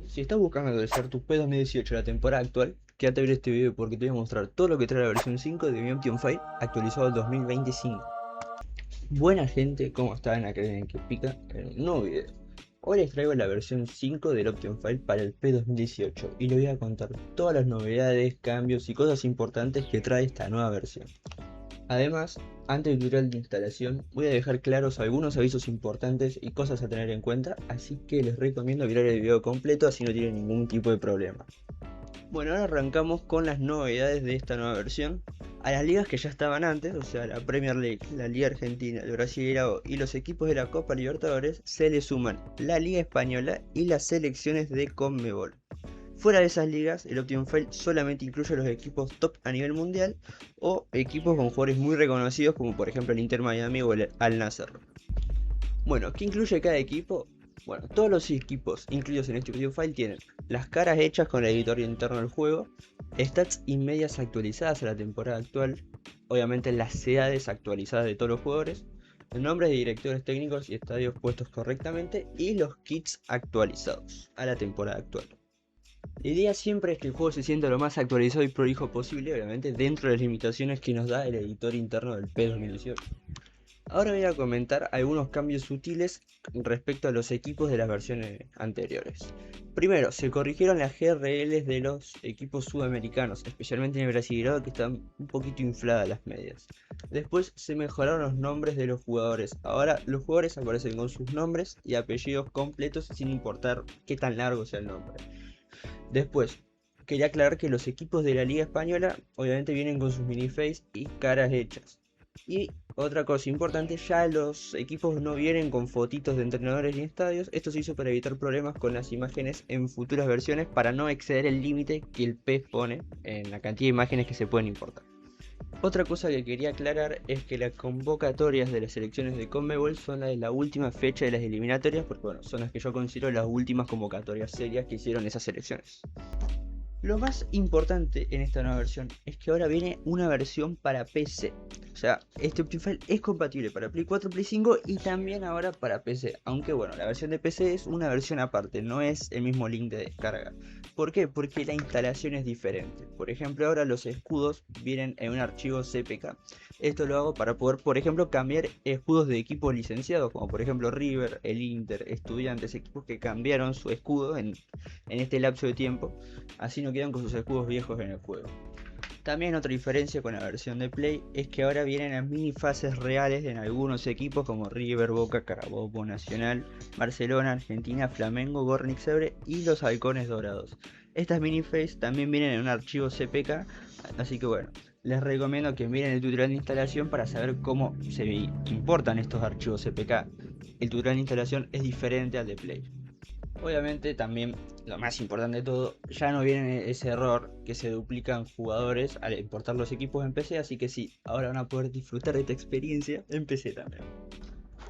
Si estás buscando actualizar tu P2018 a la temporada actual, quédate a ver este video porque te voy a mostrar todo lo que trae la versión 5 de Mi Option File actualizado al 2025. Buena gente, ¿cómo están? Acá en que pica en un nuevo video. Hoy les traigo la versión 5 del Option File para el P2018 y les voy a contar todas las novedades, cambios y cosas importantes que trae esta nueva versión. Además, antes del tutorial de instalación, voy a dejar claros algunos avisos importantes y cosas a tener en cuenta, así que les recomiendo mirar el video completo así no tienen ningún tipo de problema. Bueno, ahora arrancamos con las novedades de esta nueva versión. A las ligas que ya estaban antes, o sea, la Premier League, la Liga Argentina, el Brasileirao y los equipos de la Copa Libertadores, se le suman la Liga Española y las selecciones de Conmebol. Fuera de esas ligas, el Optimum File solamente incluye a los equipos top a nivel mundial o equipos con jugadores muy reconocidos como por ejemplo el Inter Miami o el Al Nassr. Bueno, ¿qué incluye cada equipo? Bueno, todos los equipos incluidos en este Optimum File tienen las caras hechas con el editor interno del juego, stats y medias actualizadas a la temporada actual, obviamente las edades actualizadas de todos los jugadores, nombres de directores técnicos y estadios puestos correctamente y los kits actualizados a la temporada actual. La idea siempre es que el juego se sienta lo más actualizado y prolijo posible, obviamente dentro de las limitaciones que nos da el editor interno del P2018. Ahora voy a comentar algunos cambios sutiles respecto a los equipos de las versiones anteriores. Primero, se corrigieron las GRLs de los equipos sudamericanos, especialmente en el Brasileirao, que están un poquito infladas las medias. Después se mejoraron los nombres de los jugadores. Ahora los jugadores aparecen con sus nombres y apellidos completos sin importar qué tan largo sea el nombre. Después, quería aclarar que los equipos de la Liga Española obviamente vienen con sus miniface y caras hechas. Y otra cosa importante, ya los equipos no vienen con fotitos de entrenadores ni estadios. Esto se hizo para evitar problemas con las imágenes en futuras versiones para no exceder el límite que el PES pone en la cantidad de imágenes que se pueden importar. Otra cosa que quería aclarar es que las convocatorias de las selecciones de Conmebol son las de la última fecha de las eliminatorias, porque bueno, son las que yo considero las últimas convocatorias serias que hicieron esas selecciones. Lo más importante en esta nueva versión es que ahora viene una versión para PC. O sea, este Optifine es compatible para Play 4, Play 5 y también ahora para PC. Aunque bueno, la versión de PC es una versión aparte, no es el mismo link de descarga. ¿Por qué? Porque la instalación es diferente. Por ejemplo, ahora los escudos vienen en un archivo CPK. Esto lo hago para poder, por ejemplo, cambiar escudos de equipos licenciados, como por ejemplo River, el Inter, Estudiantes, equipos que cambiaron su escudo en este lapso de tiempo. Así no quedan con sus escudos viejos en el juego. También otra diferencia con la versión de Play es que ahora vienen las mini fases reales en algunos equipos como River, Boca, Carabobo, Nacional, Barcelona, Argentina, Flamengo, Gornik Sebre y los Halcones Dorados. Estas mini fases también vienen en un archivo CPK, así que bueno, les recomiendo que miren el tutorial de instalación para saber cómo se importan estos archivos CPK. El tutorial de instalación es diferente al de Play. Obviamente también lo más importante de todo, ya no viene ese error que se duplican jugadores al importar los equipos en PC, así que sí, ahora van a poder disfrutar de esta experiencia en PC también.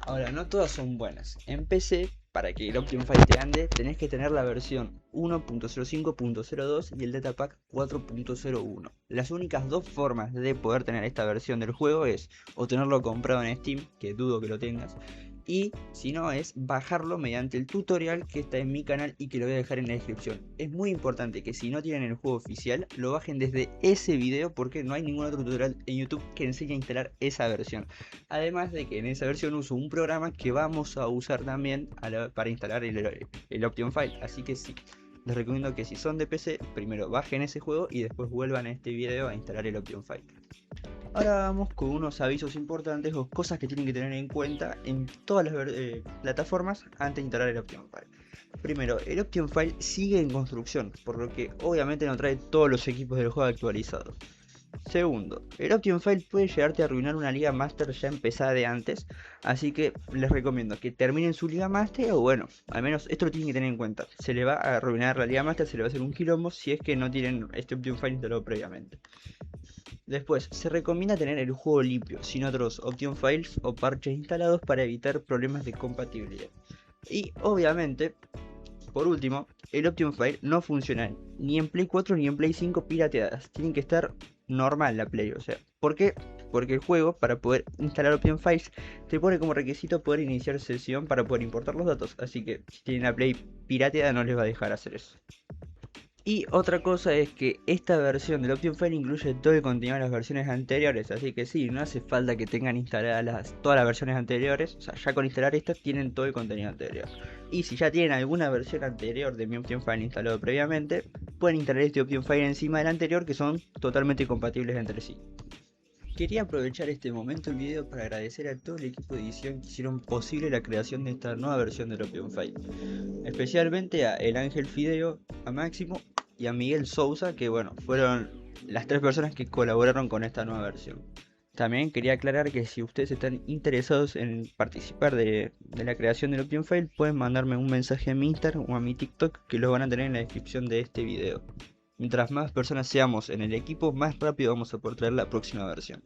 Ahora, no todas son buenas. En PC, para que el Optimum File te ande, tenés que tener la versión 1.05.02 y el Datapack 4.01. Las únicas dos formas de poder tener esta versión del juego es o tenerlo comprado en Steam, que dudo que lo tengas, y si no es bajarlo mediante el tutorial que está en mi canal y que lo voy a dejar en la descripción. Es muy importante que si no tienen el juego oficial lo bajen desde ese video porque no hay ningún otro tutorial en YouTube que enseñe a instalar esa versión. Además de que en esa versión uso un programa que vamos a usar también para instalar el Option File, así que sí. Les recomiendo que si son de PC, primero bajen ese juego y después vuelvan a este video a instalar el Option File. Ahora vamos con unos avisos importantes o cosas que tienen que tener en cuenta en todas las plataformas antes de instalar el Option File. Primero, el Option File sigue en construcción, por lo que obviamente no trae todos los equipos del juego actualizados. Segundo, el Option File puede llegarte a arruinar una Liga Master ya empezada de antes, así que les recomiendo que terminen su Liga Master o bueno, al menos esto lo tienen que tener en cuenta. Se le va a arruinar la Liga Master, se le va a hacer un quilombo si es que no tienen este Option File instalado previamente. Después, se recomienda tener el juego limpio, sin otros Option Files o parches instalados para evitar problemas de compatibilidad. Y obviamente, por último, el Option File no funciona ni en Play 4 ni en Play 5 pirateadas. Tienen que estar normal la Play, o sea, ¿Por qué? Porque el juego, para poder instalar Option Files, te pone como requisito poder iniciar sesión para poder importar los datos. Así que si tienen la Play pirateada no les va a dejar hacer eso. Y otra cosa es que esta versión del Option File incluye todo el contenido de las versiones anteriores, así que sí, no hace falta que tengan instaladas todas las versiones anteriores, o sea, ya con instalar estas tienen todo el contenido anterior. Y si ya tienen alguna versión anterior de mi Option File instalado previamente, pueden instalar este Option File encima del anterior, que son totalmente compatibles entre sí. Quería aprovechar este momento del video para agradecer a todo el equipo de edición que hicieron posible la creación de esta nueva versión del Option File. Especialmente a El Ángel Fideo, a Máximo y a Miguel Sousa, que bueno, fueron las tres personas que colaboraron con esta nueva versión. También quería aclarar que si ustedes están interesados en participar de la creación del Option File, pueden mandarme un mensaje a mi Instagram o a mi TikTok, que lo van a tener en la descripción de este video. Mientras más personas seamos en el equipo, más rápido vamos a poder traer la próxima versión.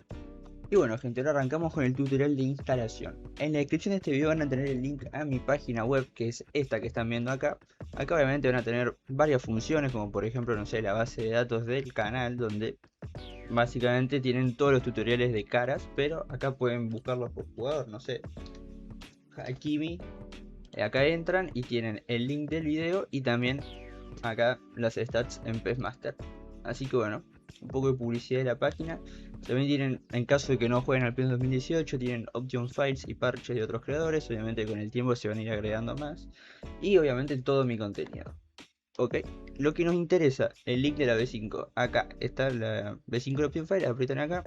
Y bueno gente, ahora arrancamos con el tutorial de instalación. En la descripción de este video van a tener el link a mi página web, que es esta que están viendo acá. Acá obviamente van a tener varias funciones, como por ejemplo, no sé, la base de datos del canal, donde básicamente tienen todos los tutoriales de caras, pero acá pueden buscarlos por jugador, no sé, Hakimi. Acá entran y tienen el link del video y también acá las stats en PES Master. Así que bueno, un poco de publicidad de la página. También tienen, en caso de que no jueguen al PES 2018, tienen option files y parches de otros creadores. Obviamente con el tiempo se van a ir agregando más. Y obviamente todo mi contenido. Ok, lo que nos interesa, el link de la V5. Acá está la V5 Option File, aprietan acá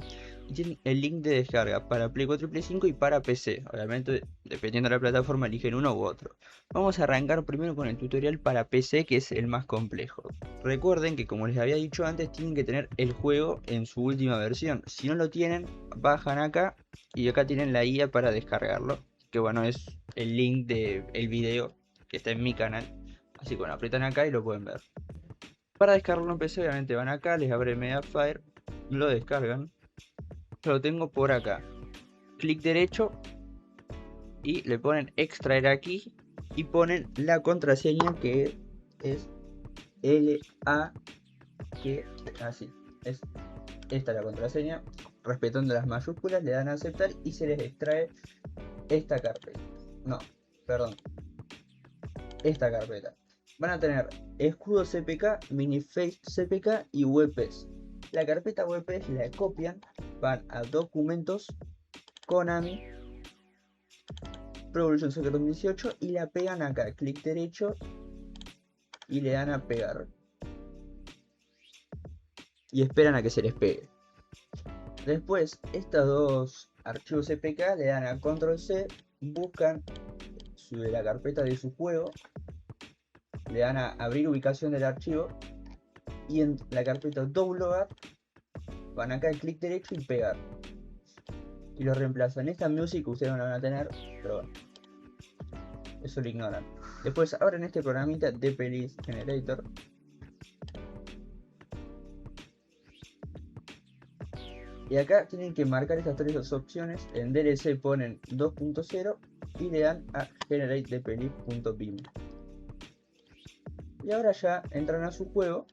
y tienen el link de descarga para Play 4 y Play 5 y para PC. Obviamente, dependiendo de la plataforma, eligen uno u otro. Vamos a arrancar primero con el tutorial para PC, que es el más complejo. Recuerden que, como les había dicho antes, tienen que tener el juego en su última versión. Si no lo tienen, bajan acá y acá tienen la guía para descargarlo. Que bueno, es el link del video que está en mi canal. Así que bueno, aprietan acá y lo pueden ver. Para descargarlo en PC, obviamente van acá, les abre Mediafire, lo descargan. Yo lo tengo por acá. Clic derecho y le ponen extraer aquí y ponen la contraseña, que es LA, que así es esta la contraseña. Respetando las mayúsculas, le dan a aceptar y se les extrae esta carpeta. No, perdón, esta carpeta. Van a tener escudo CPK, miniface CPK y WPS. La carpeta WPS la copian, van a documentos, Konami, Pro Evolution Soccer 2018 y la pegan acá, clic derecho y le dan a pegar. Y esperan a que se les pegue. Después, estos dos archivos CPK le dan a control C, buscan la carpeta de su juego, le dan a abrir ubicación del archivo y en la carpeta download van acá al clic derecho y pegar y lo reemplazan. Esta music ustedes no la van a tener, pero bueno, eso lo ignoran. Después abren este programita de Playlist Generator y acá tienen que marcar estas tres opciones. En DLC ponen 2.0 y le dan a generate-dplaylist.bim. Y ahora ya entran a su juego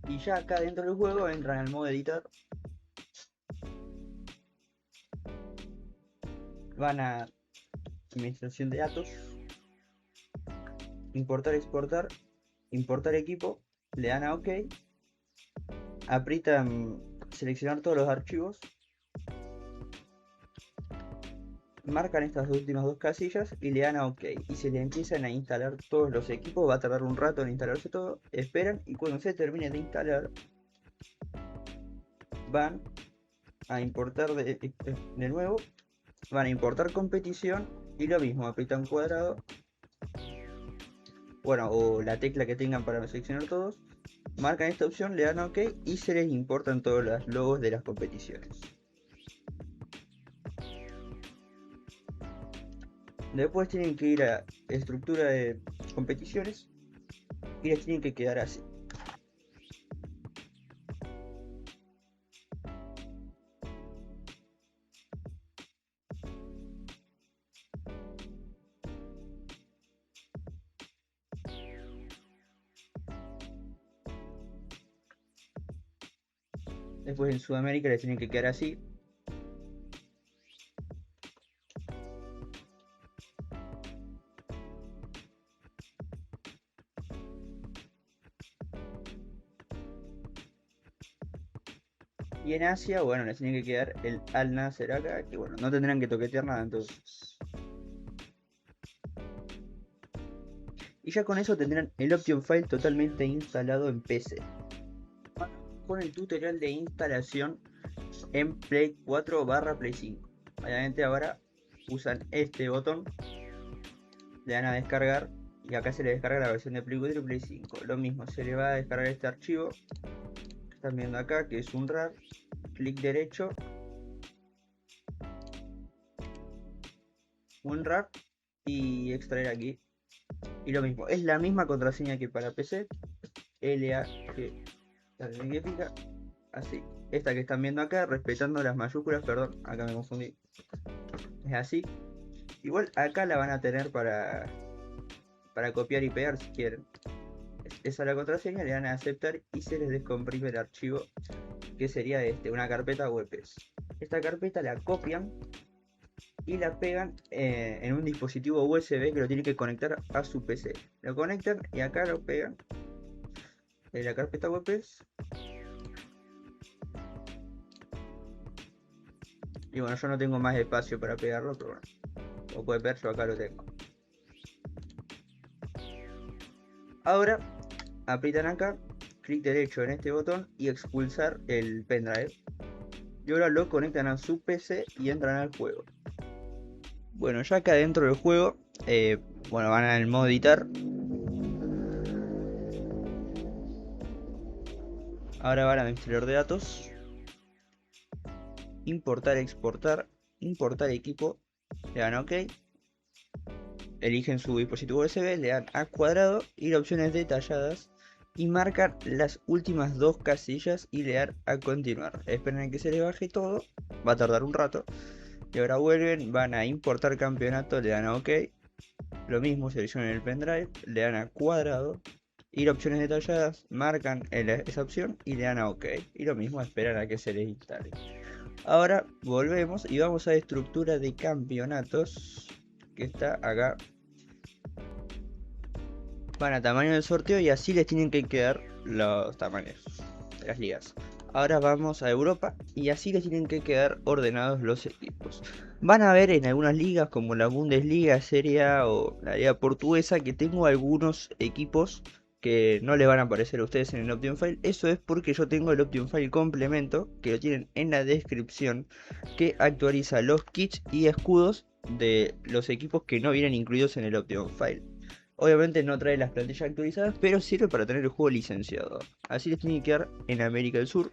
y ya acá dentro del juego entran al modo editor. Van a administración de datos, importar, exportar, importar equipo, le dan a OK, aprietan seleccionar todos los archivos, marcan estas últimas dos casillas y le dan a OK y se le empiezan a instalar todos los equipos. Va a tardar un rato en instalarse todo, esperan y cuando se termine de instalar van a importar de nuevo, van a importar competición y lo mismo, aprietan cuadrado, bueno, o la tecla que tengan para seleccionar todos, marcan esta opción, le dan OK y se les importan todos los logos de las competiciones. Después tienen que ir a estructura de competiciones y les tienen que quedar así. Después en Sudamérica les tienen que quedar así. Y en Asia, bueno, les tiene que quedar el Al Nasser acá, que bueno, no tendrán que toquetear nada entonces. Y ya con eso tendrán el Option File totalmente instalado en PC. Con el tutorial de instalación en Play 4 barra Play 5. Obviamente ahora usan este botón, le dan a descargar y acá se le descarga la versión de Play 4 y Play 5. Lo mismo, se le va a descargar este archivo que están viendo acá, que es un RAR. Clic derecho, un RAR y extraer aquí. Y lo mismo, es la misma contraseña que para PC. LA que significa así. Esta que están viendo acá, respetando las mayúsculas, perdón, acá me confundí. Es así. Igual acá la van a tener para copiar y pegar si quieren. Esa es la contraseña, le dan a aceptar y se les descomprime el archivo, que sería una carpeta WPS. Esta carpeta la copian y la pegan en un dispositivo USB que lo tiene que conectar a su PC. Lo conectan y acá lo pegan en la carpeta WPS. Y bueno, yo no tengo más espacio para pegarlo, pero bueno, como pueden ver, yo acá lo tengo. Ahora aprietan acá, clic derecho en este botón y expulsar el pendrive. Y ahora lo conectan a su PC y entran al juego. Bueno, ya acá dentro del juego, bueno, van al modo editar. Ahora van a administrador de datos, importar, exportar, importar equipo, le dan OK, eligen su dispositivo USB, le dan a cuadrado, ir a opciones detalladas y marcan las últimas dos casillas y le dan a continuar. Esperen a que se le baje todo, va a tardar un rato. Y ahora vuelven, van a importar campeonato, le dan a OK. Lo mismo, seleccionan el pendrive, le dan a cuadrado, ir a opciones detalladas, marcan esa opción y le dan a OK. Y lo mismo, esperan a que se les instale. Ahora volvemos y vamos a estructura de campeonatos, que está acá. Van a tamaño del sorteo y así les tienen que quedar los tamaños de las ligas. Ahora vamos a Europa y así les tienen que quedar ordenados los equipos. Van a ver en algunas ligas como la Bundesliga, Serie A o la Liga Portuguesa que tengo algunos equipos que no les van a aparecer a ustedes en el Option File. Eso es porque yo tengo el Option File complemento, que lo tienen en la descripción, que actualiza los kits y escudos de los equipos que no vienen incluidos en el Option File. Obviamente no trae las plantillas actualizadas, pero sirve para tener el juego licenciado. Así les tiene que quedar en América del Sur.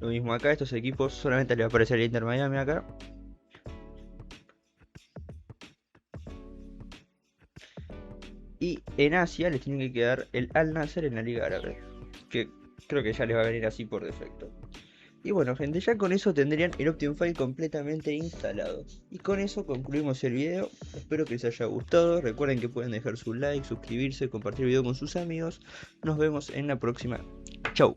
Lo mismo acá, estos equipos solamente les va a aparecer el Inter Miami acá. Y en Asia les tiene que quedar el Al Nasser en la Liga Árabe, que creo que ya les va a venir así por defecto. Y bueno gente, ya con eso tendrían el Option File completamente instalado. Y con eso concluimos el video, espero que les haya gustado, recuerden que pueden dejar su like, suscribirse, compartir el video con sus amigos. Nos vemos en la próxima, chau.